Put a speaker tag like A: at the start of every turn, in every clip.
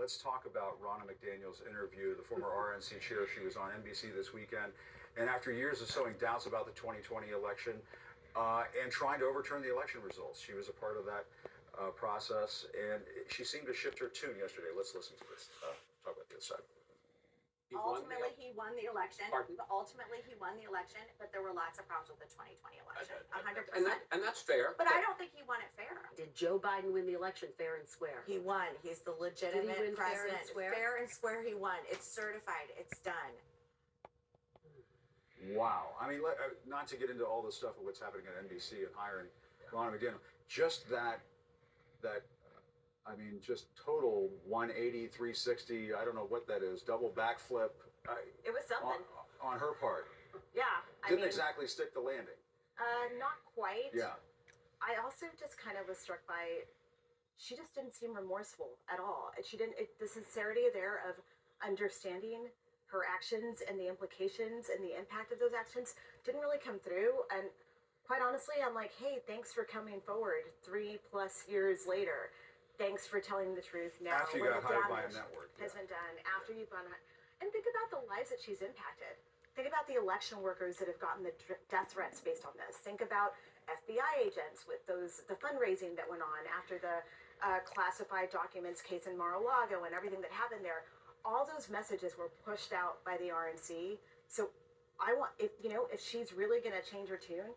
A: let's talk about Ronna McDaniel's interview, the former RNC chair. She was on NBC this weekend, and after years of sowing doubts about the 2020 election and trying to overturn the election results, she was a part of that process, and she seemed to shift her tune yesterday. Let's listen to this. Talk about the other side.
B: Ultimately, he won the election.
C: Pardon?
B: Ultimately, he won the election, but there were lots of problems with the 2020 election. 100%.
C: And that's fair.
B: But I don't think he won it fair.
D: Did Joe Biden win the election fair and square?
B: He won. He's the legitimate
D: win fair and
B: president.
D: square?
B: Fair and square, he won. It's certified. It's done.
A: Wow. I mean, not to get into all the stuff of what's happening at NBC and hiring Ronna McDaniel, just that, I mean, just total 180, 360, I don't know what that is, double backflip
B: It was something.
A: on her part.
B: Yeah.
A: Didn't exactly stick the landing.
B: Not quite.
A: Yeah.
B: I also just kind of was struck by, she just didn't seem remorseful at all. She didn't, the sincerity there of understanding her actions and the implications and the impact of those actions didn't really come through. And quite honestly, I'm like, hey, thanks for coming forward 3+ years later. Thanks for telling the truth now.
A: After you got hired by a network.
B: Has been done. After you've gone, and think about the lives that she's impacted. Think about the election workers that have gotten the death threats based on this. Think about FBI agents with the fundraising that went on after the classified documents case in Mar-a-Lago and everything that happened there. All those messages were pushed out by the RNC. So I want, if she's really going to change her tune,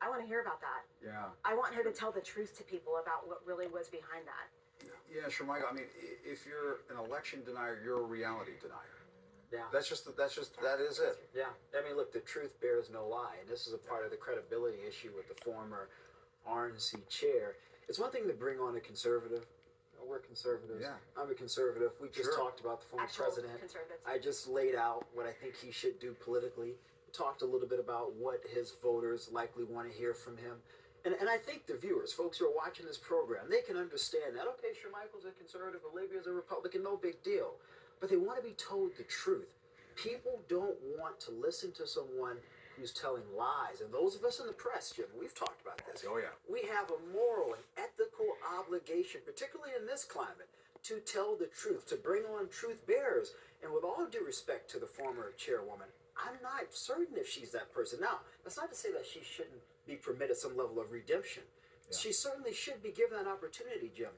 B: I want to hear about that.
A: Yeah.
B: I want her to tell the truth to people about what really was behind that.
A: Yeah, sure, Michael. I mean, if you're an election denier, you're a reality denier.
C: Yeah.
A: That is it.
C: Yeah. I mean, look, the truth bears no lie. And this is a part of the credibility issue with the former RNC chair. It's one thing to bring on a conservative. We're conservatives.
A: Yeah.
C: I'm a conservative. We just
A: Sure.
C: talked about the former
B: Actual
C: president.
B: conservatives.
C: I just laid out what I think he should do politically. We talked a little bit about what his voters likely want to hear from him. And I think the viewers, folks who are watching this program, they can understand that, okay, sure, Michael's a conservative, Olivia's a Republican, no big deal. But they want to be told the truth. People don't want to listen to someone who's telling lies. And those of us in the press, Jim, we've talked about this.
A: Oh, yeah.
C: We have a moral and ethical obligation, particularly in this climate, to tell the truth, to bring on truth bearers. And with all due respect to the former chairwoman, I'm not certain if she's that person. Now, that's not to say that she shouldn't be permitted some level of redemption. Yeah. She certainly should be given that opportunity, Jim.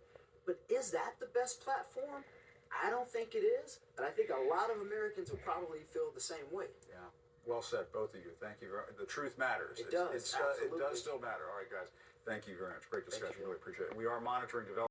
C: But is that the best platform? I don't think it is. And I think a lot of Americans will probably feel the same way.
A: Yeah. Well said, both of you. Thank you. The truth matters.
C: It does.
A: It does still matter. All right, guys. Thank you very much. Great discussion. Really appreciate it. We are monitoring developments.